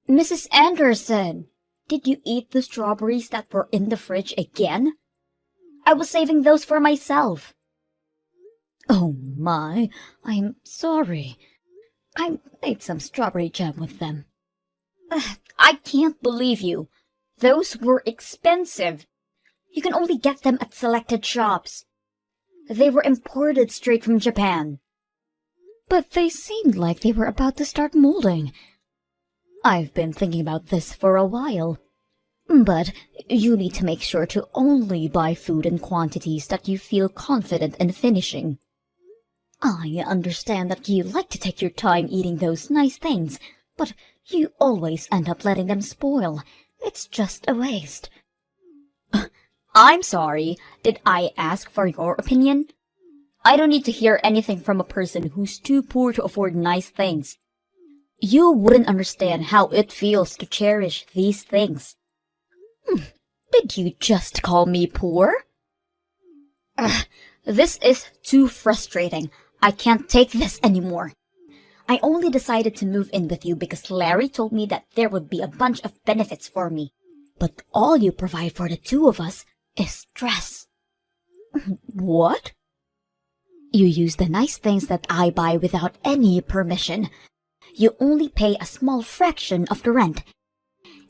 Mrs. Anderson, did you eat the strawberries that were in the fridge again? I was saving those for myself. Oh my, I'm sorry. I made some strawberry jam with them. I can't believe you. Those were expensive. You can only get them at selected shops. They were imported straight from Japan. But they seemed like they were about to start molding. I've been thinking about this for a while. But you need to make sure to only buy food in quantities that you feel confident in finishing. I understand that you like to take your time eating those nice things, but you always end up letting them spoil. It's just a waste. I'm sorry. Did I ask for your opinion? I don't need to hear anything from a person who's too poor to afford nice things. You wouldn't understand how it feels to cherish these things. Did you just call me poor? This is too frustrating. I can't take this anymore. I only decided to move in with you because Larry told me that there would be a bunch of benefits for me. But all you provide for the two of us is stress. What? You use the nice things that I buy without any permission. You only pay a small fraction of the rent.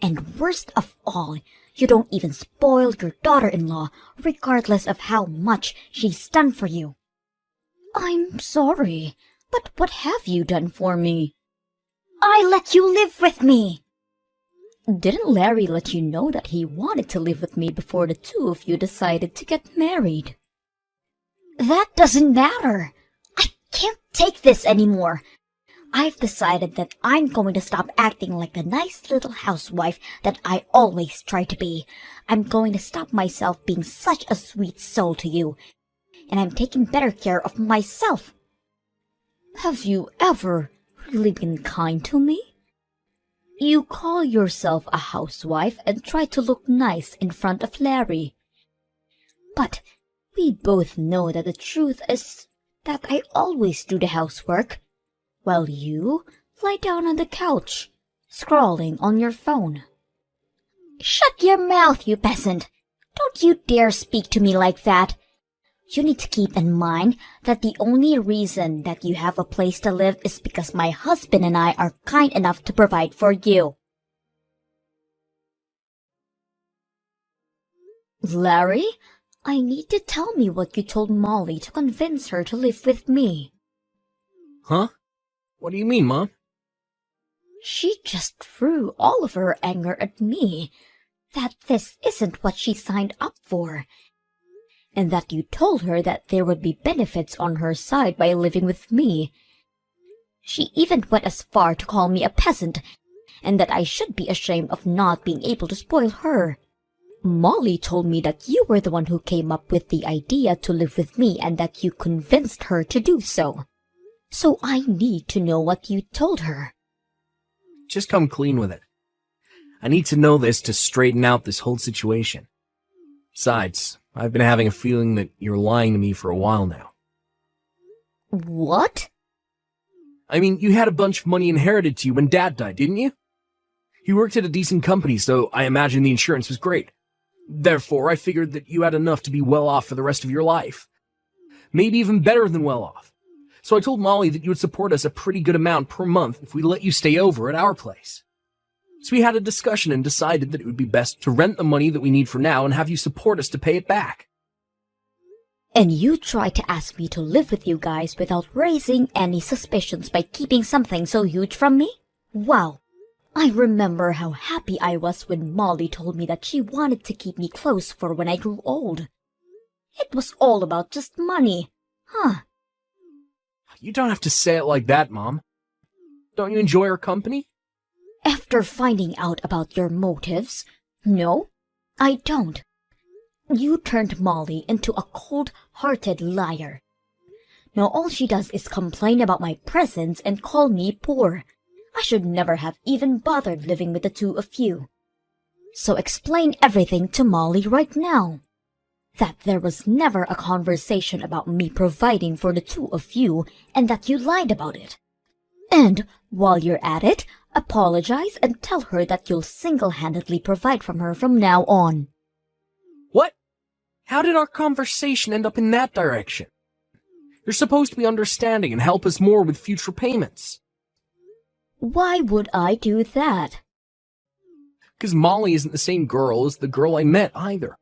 And worst of all, you don't even spoil your daughter-in-law, regardless of how much she's done for you. I'm sorry, but what have you done for me? I let you live with me. Didn't Larry let you know that he wanted to live with me before the two of you decided to get married? That doesn't matter. I can't take this anymore. I've decided that I'm going to stop acting like the nice little housewife that I always try to be. I'm going to stop myself being such a sweet soul to you. And I'm taking better care of myself. Have you ever really been kind to me? You call yourself a housewife and try to look nice in front of Larry. But we both know that the truth is that I always do the housework, while you lie down on the couch, scrolling on your phone. Shut your mouth, you peasant! Don't you dare speak to me like that! You need to keep in mind that the only reason that you have a place to live is because my husband and I are kind enough to provide for you. Larry, I need to tell me what you told Molly to convince her to live with me. Huh? What do you mean, Mom? She just threw all of her anger at me, that this isn't what she signed up for, and that you told her that there would be benefits on her side by living with me. She even went as far to call me a peasant, and that I should be ashamed of not being able to spoil her. Molly told me that you were the one who came up with the idea to live with me and that you convinced her to do so. So I need to know what you told her. Just come clean with it. I need to know this to straighten out this whole situation. Besides, I've been having a feeling that you're lying to me for a while now. What? I mean, you had a bunch of money inherited to you when Dad died, didn't you? You worked at a decent company, so I imagine the insurance was great. Therefore, I figured that you had enough to be well off for the rest of your life. Maybe even better than well off. So I told Molly that you would support us a pretty good amount per month if we let you stay over at our place. So we had a discussion and decided that it would be best to rent the money that we need for now and have you support us to pay it back. And you tried to ask me to live with you guys without raising any suspicions by keeping something so huge from me? Wow. I remember how happy I was when Molly told me that she wanted to keep me close for when I grew old. It was all about just money. Huh. You don't have to say it like that, Mom. Don't you enjoy our company? After finding out about your motives, no, I don't. You turned Molly into a cold-hearted liar. Now all she does is complain about my presence and call me poor. I should never have even bothered living with the two of you. So explain everything to Molly right now. That there was never a conversation about me providing for the two of you and that you lied about it. And while you're at it, Apologize and tell her that you'll single-handedly provide from her from now on. What? How did our conversation end up in that direction? You're supposed to be understanding and help us more with future payments. Why would I do that? Because Molly isn't the same girl as the girl I met either.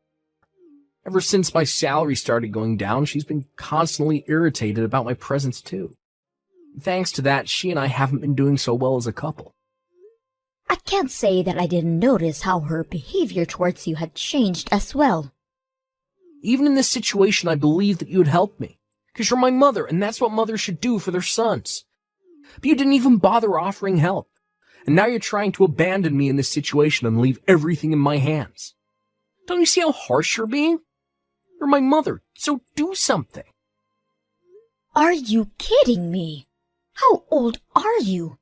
Ever since my salary started going down, she's been constantly irritated about my presence too. Thanks to that, she and I haven't been doing so well as a couple. I can't say that I didn't notice how her behavior towards you had changed as well. Even in this situation, I believed that you would help me. Because you're my mother, and that's what mothers should do for their sons. But you didn't even bother offering help. And now you're trying to abandon me in this situation and leave everything in my hands. Don't you see how harsh you're being? You're my mother, so do something. Are you kidding me? How old are you?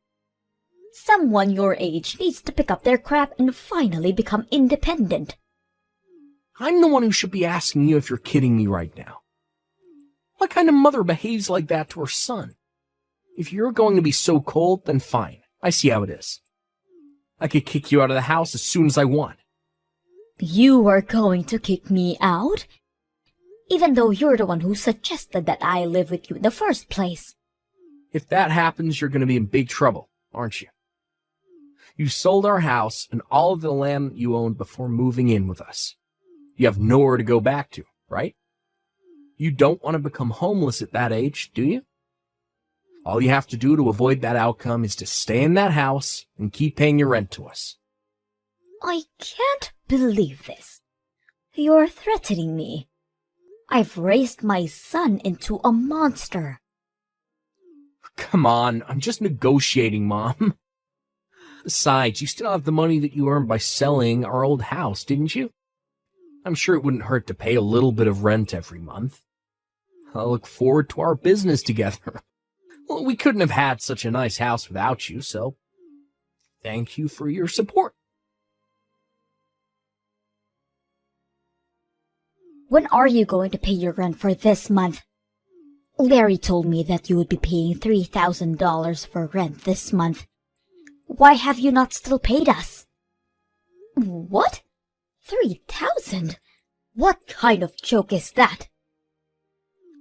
Someone your age needs to pick up their crap and finally become independent. I'm the one who should be asking you if you're kidding me right now. What kind of mother behaves like that to her son? If you're going to be so cold, then fine. I see how it is. I could kick you out of the house as soon as I want. You are going to kick me out? Even though you're the one who suggested that I live with you in the first place. If that happens, you're going to be in big trouble, aren't you? You sold our house and all of the land you owned before moving in with us. You have nowhere to go back to, right? You don't want to become homeless at that age, do you? All you have to do to avoid that outcome is to stay in that house and keep paying your rent to us. I can't believe this. You're threatening me. I've raised my son into a monster. Come on, I'm just negotiating, Mom. Besides, you still have the money that you earned by selling our old house, didn't you? I'm sure it wouldn't hurt to pay a little bit of rent every month. I look forward to our business together. Well, we couldn't have had such a nice house without you, so thank you for your support. When are you going to pay your rent for this month? Larry told me that you would be paying $3,000 for rent this month. Why have you not still paid us? What? 3,000? What kind of joke is that?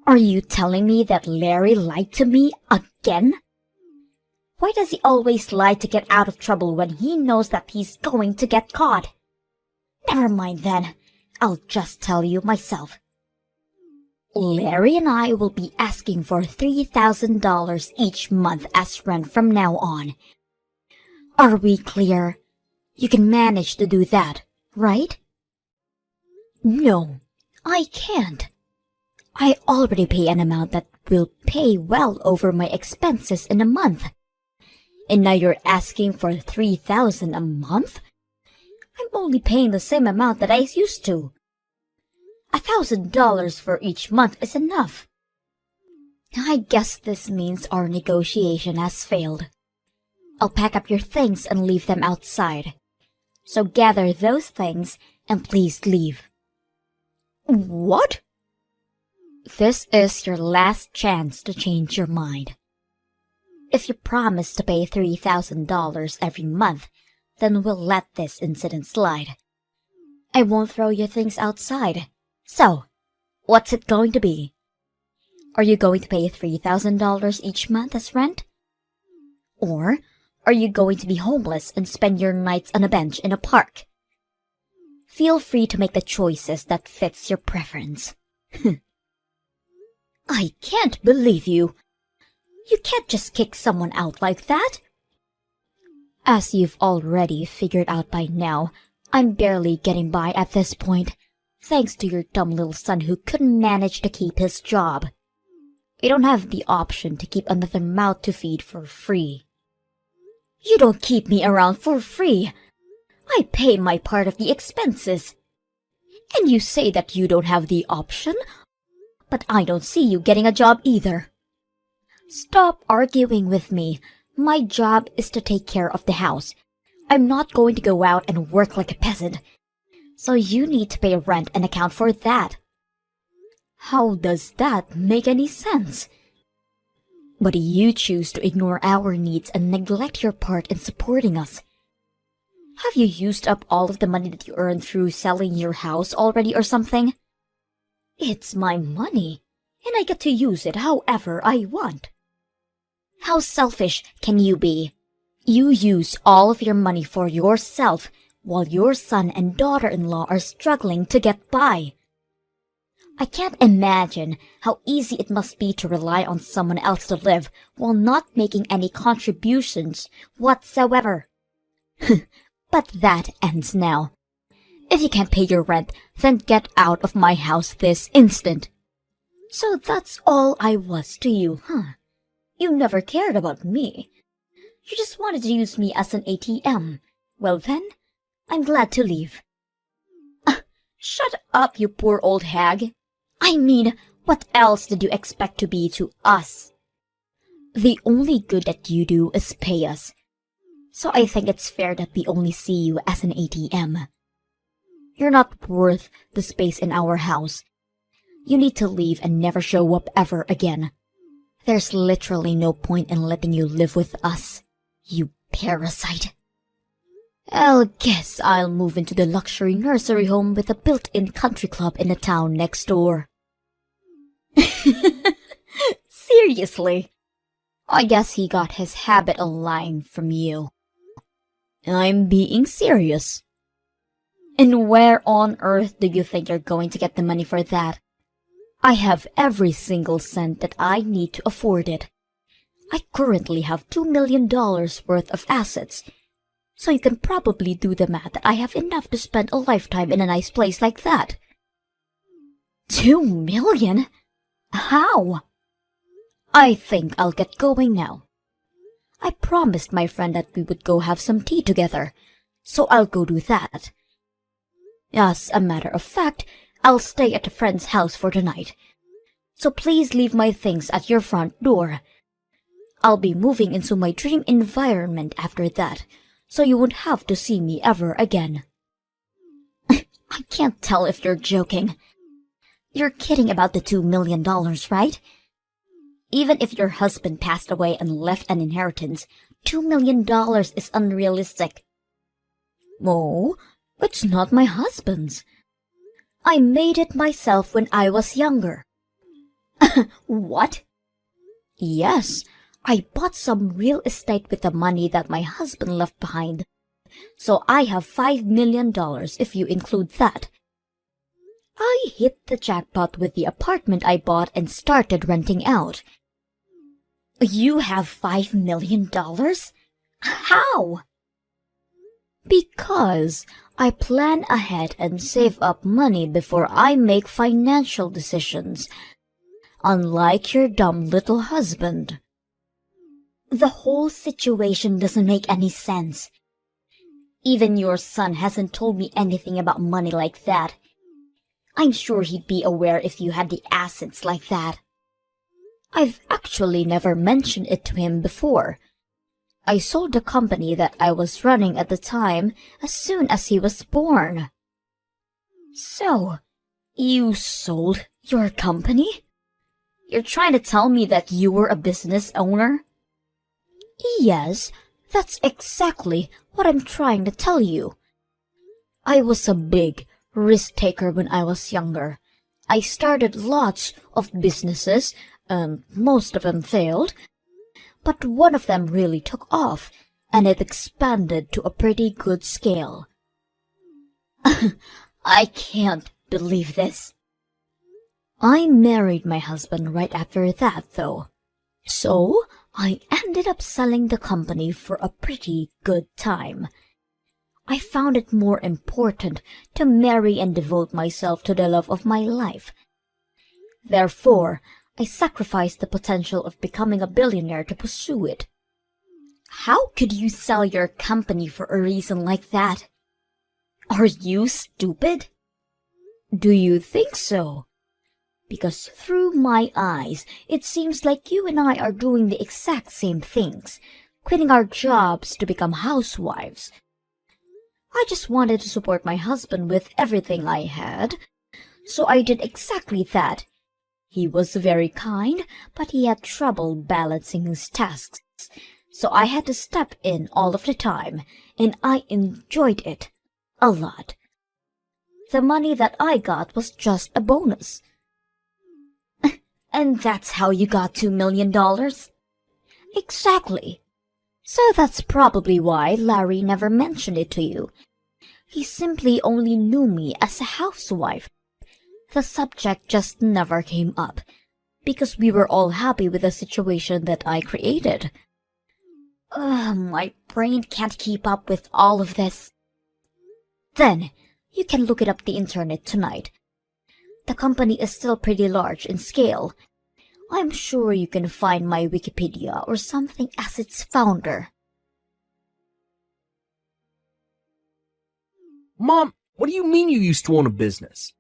Are you telling me that Larry lied to me again? Why does he always lie to get out of trouble when he knows that he's going to get caught? Never mind then. I'll just tell you myself. Larry and I will be asking for $3,000 each month as rent from now on. Are we clear? You can manage to do that, right? No, I can't. I already pay an amount that will pay well over my expenses in a month. And now you're asking for $3,000 a month? I'm only paying the same amount that I used to. $1,000 for each month is enough. I guess this means our negotiation has failed. I'll pack up your things and leave them outside. So gather those things and please leave. What? This is your last chance to change your mind. If you promise to pay $3,000 every month, then we'll let this incident slide. I won't throw your things outside. So, what's it going to be? Are you going to pay $3,000 each month as rent? Or are you going to be homeless and spend your nights on a bench in a park? Feel free to make the choices that fits your preference. I can't believe you. You can't just kick someone out like that. As you've already figured out by now, I'm barely getting by at this point, thanks to your dumb little son who couldn't manage to keep his job. We don't have the option to keep another mouth to feed for free. You don't keep me around for free. I pay my part of the expenses. And you say that you don't have the option? But I don't see you getting a job either. Stop arguing with me. My job is to take care of the house. I'm not going to go out and work like a peasant. So you need to pay rent and account for that. How does that make any sense? But you choose to ignore our needs and neglect your part in supporting us. Have you used up all of the money that you earned through selling your house already or something? It's my money, and I get to use it however I want. How selfish can you be? You use all of your money for yourself while your son and daughter-in-law are struggling to get by. I can't imagine how easy it must be to rely on someone else to live while not making any contributions whatsoever. But that ends now. If you can't pay your rent, then get out of my house this instant. So that's all I was to you, huh? You never cared about me. You just wanted to use me as an ATM. Well then, I'm glad to leave. Shut up, you poor old hag. I mean, what else did you expect to be to us? The only good that you do is pay us. So I think it's fair that we only see you as an ATM. You're not worth the space in our house. You need to leave and never show up ever again. There's literally no point in letting you live with us, you parasite. I guess I'll move into the luxury nursery home with a built-in country club in the town next door. Seriously? I guess he got his habit of lying from you. I'm being serious. And where on earth do you think you're going to get the money for that? I have every single cent that I need to afford it. I currently have $2 million worth of assets, so you can probably do the math that I have enough to spend a lifetime in a nice place like that. 2 million? How? I think I'll get going now. I promised my friend that we would go have some tea together, so I'll go do that. As a matter of fact, I'll stay at a friend's house for the night, so please leave my things at your front door. I'll be moving into my dream environment after that, so you won't have to see me ever again. I can't tell if you're joking. You're kidding about the $2 million, right? Even if your husband passed away and left an inheritance, $2 million is unrealistic. Oh, it's not my husband's. I made it myself when I was younger. What? Yes, I bought some real estate with the money that my husband left behind. So I have $5 million if you include that. I hit the jackpot with the apartment I bought and started renting out. You have $5 million? How? Because I plan ahead and save up money before I make financial decisions, unlike your dumb little husband. The whole situation doesn't make any sense. Even your son hasn't told me anything about money like that. I'm sure he'd be aware if you had the assets like that. I've actually never mentioned it to him before. I sold the company that I was running at the time as soon as he was born. So, you sold your company? You're trying to tell me that you were a business owner? Yes, that's exactly what I'm trying to tell you. I was a big risk-taker when I was younger. I started lots of businesses, and most of them failed, but one of them really took off, and it expanded to a pretty good scale. I can't believe this. I married my husband right after that, though. So, I ended up selling the company for a pretty good time. I found it more important to marry and devote myself to the love of my life. Therefore, I sacrificed the potential of becoming a billionaire to pursue it. How could you sell your company for a reason like that? Are you stupid? Do you think so? Because through my eyes, it seems like you and I are doing the exact same things, quitting our jobs to become housewives. I just wanted to support my husband with everything I had, so I did exactly that. He was very kind, but he had trouble balancing his tasks, so I had to step in all of the time, and I enjoyed it a lot. The money that I got was just a bonus. And that's how you got $2 million? Exactly. So that's probably why Larry never mentioned it to you. He simply only knew me as a housewife. The subject just never came up, because we were all happy with the situation that I created. My brain can't keep up with all of this. Then, you can look it up the internet tonight. The company is still pretty large in scale. I'm sure you can find my Wikipedia or something as its founder. Mom, what do you mean you used to own a business?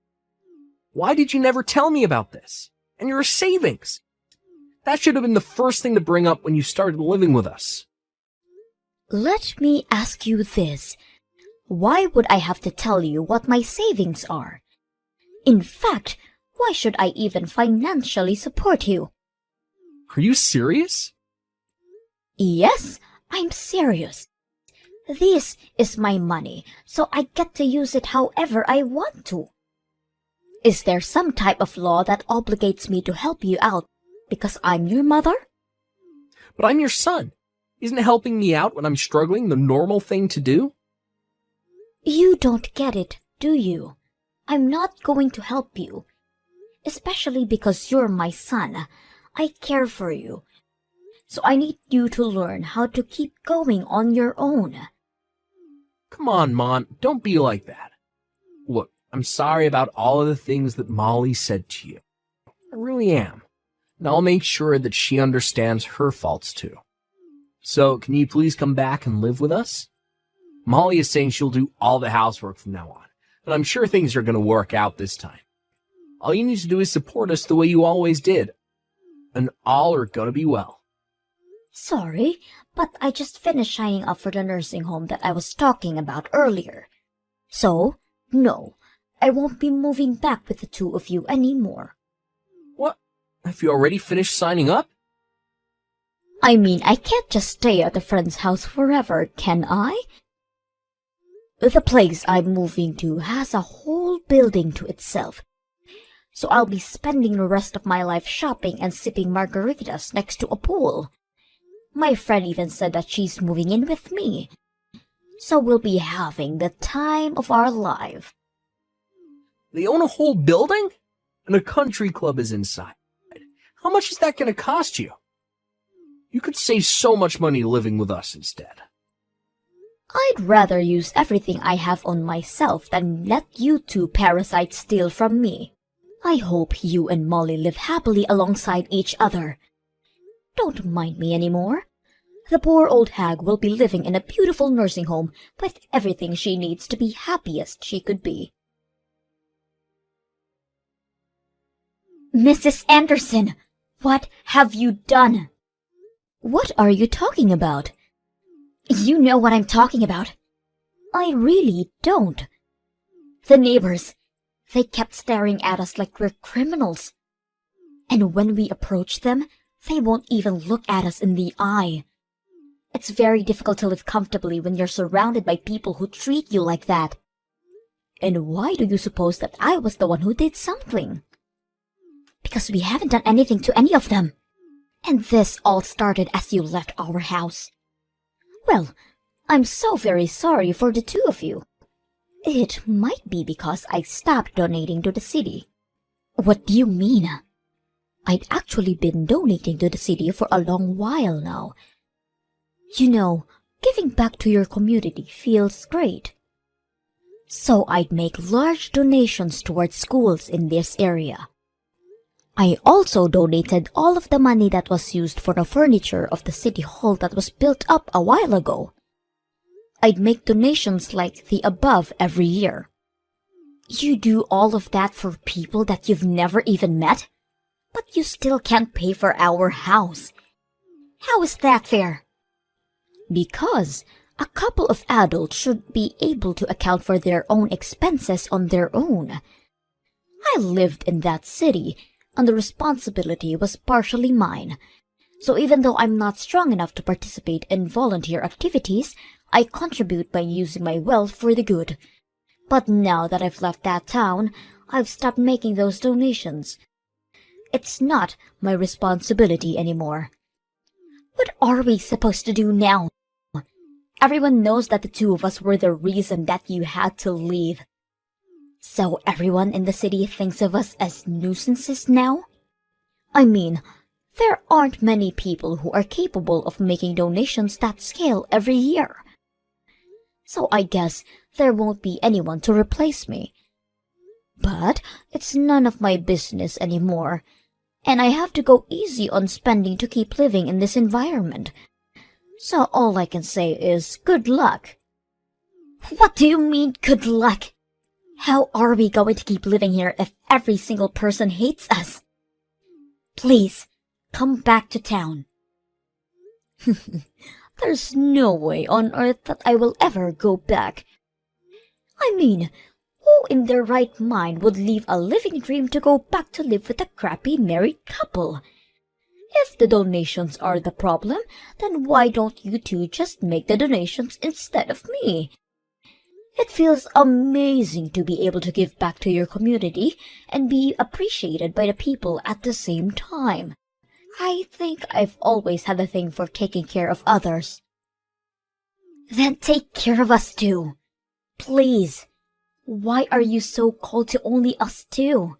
Why did you never tell me about this? And your savings? That should have been the first thing to bring up when you started living with us. Let me ask you this. Why would I have to tell you what my savings are? In fact, why should I even financially support you? Are you serious? Yes, I'm serious. This is my money, so I get to use it however I want to. Is there some type of law that obligates me to help you out because I'm your mother? But I'm your son. Isn't helping me out when I'm struggling the normal thing to do? You don't get it, do you? I'm not going to help you. Especially because you're my son. I care for you. So I need you to learn how to keep going on your own. Come on, Mom, don't be like that. Look, I'm sorry about all of the things that Molly said to you. I really am. And I'll make sure that she understands her faults too. So, can you please come back and live with us? Molly is saying she'll do all the housework from now on, and I'm sure things are going to work out this time. All you need to do is support us the way you always did, and all are going to be well. Sorry, but I just finished signing up for the nursing home that I was talking about earlier. So, no, I won't be moving back with the two of you anymore. What? Have you already finished signing up? I mean, I can't just stay at a friend's house forever, can I? The place I'm moving to has a whole building to itself. So I'll be spending the rest of my life shopping and sipping margaritas next to a pool. My friend even said that she's moving in with me. So we'll be having the time of our life. They own a whole building? And a country club is inside. How much is that going to cost you? You could save so much money living with us instead. I'd rather use everything I have on myself than let you two parasites steal from me. I hope you and Molly live happily alongside each other. Don't mind me anymore. The poor old hag will be living in a beautiful nursing home with everything she needs to be happiest she could be. Mrs. Anderson, what have you done? What are you talking about? You know what I'm talking about. I really don't. The neighbors, they kept staring at us like we're criminals. And when we approach them, they won't even look at us in the eye. It's very difficult to live comfortably when you're surrounded by people who treat you like that. And why do you suppose that I was the one who did something? Because we haven't done anything to any of them. And this all started as you left our house. Well, I'm so very sorry for the two of you. It might be because I stopped donating to the city. What do you mean? I'd actually been donating to the city for a long while now. You know, giving back to your community feels great. So I'd make large donations towards schools in this area. I also donated all of the money that was used for the furniture of the city hall that was built up a while ago. I'd make donations like the above every year. You do all of that for people that you've never even met? But you still can't pay for our house. How is that fair? Because a couple of adults should be able to account for their own expenses on their own. I lived in that city and the responsibility was partially mine. So even though I'm not strong enough to participate in volunteer activities, I contribute by using my wealth for the good. But now that I've left that town, I've stopped making those donations. It's not my responsibility anymore. What are we supposed to do now? Everyone knows that the two of us were the reason that you had to leave. So everyone in the city thinks of us as nuisances now? I mean, there aren't many people who are capable of making donations that scale every year. So I guess there won't be anyone to replace me. But it's none of my business anymore, and I have to go easy on spending to keep living in this environment. So all I can say is good luck. What do you mean, good luck? How are we going to keep living here if every single person hates us? Please, come back to town. There's no way on earth that I will ever go back. I mean, who in their right mind would leave a living dream to go back to live with a crappy married couple? If the donations are the problem, then why don't you two just make the donations instead of me? It feels amazing to be able to give back to your community and be appreciated by the people at the same time. I think I've always had a thing for taking care of others. Then take care of us too. Please. Why are you so cold to only us two?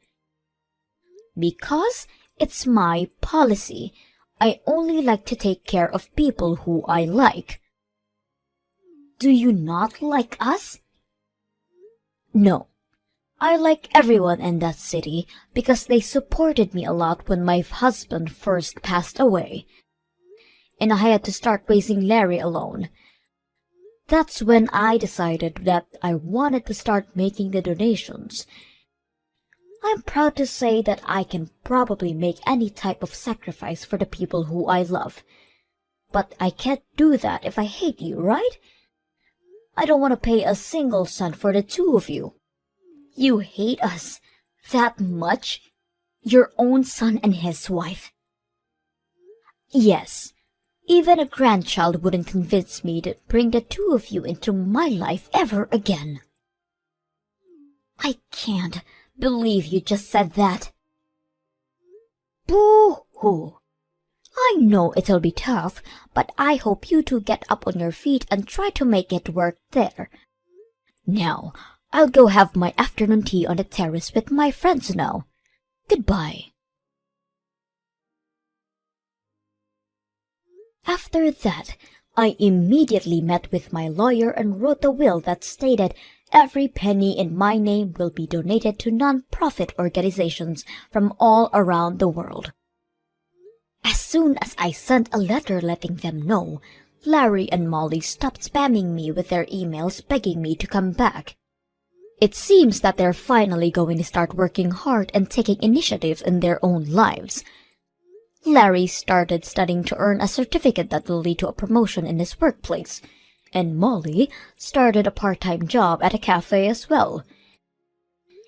Because it's my policy. I only like to take care of people who I like. Do you not like us? No. I like everyone in that city because they supported me a lot when my husband first passed away. And I had to start raising Larry alone. That's when I decided that I wanted to start making the donations. I'm proud to say that I can probably make any type of sacrifice for the people who I love. But I can't do that if I hate you, right? I don't want to pay a single cent for the two of you. You hate us that much? Your own son and his wife? Yes. Even a grandchild wouldn't convince me to bring the two of you into my life ever again. I can't believe you just said that. Boo-hoo. I know it'll be tough, but I hope you two get up on your feet and try to make it work there. Now, I'll go have my afternoon tea on the terrace with my friends now. Goodbye. After that, I immediately met with my lawyer and wrote a will that stated every penny in my name will be donated to non-profit organizations from all around the world. As soon as I sent a letter letting them know, Larry and Molly stopped spamming me with their emails begging me to come back. It seems that they're finally going to start working hard and taking initiative in their own lives. Larry started studying to earn a certificate that will lead to a promotion in his workplace, and Molly started a part-time job at a cafe as well.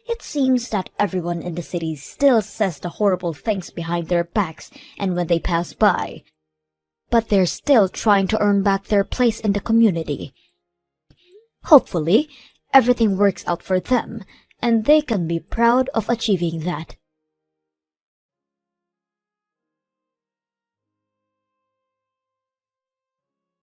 It seems that everyone in the city still says the horrible things behind their backs and when they pass by, but they're still trying to earn back their place in the community. Hopefully, everything works out for them, and they can be proud of achieving that.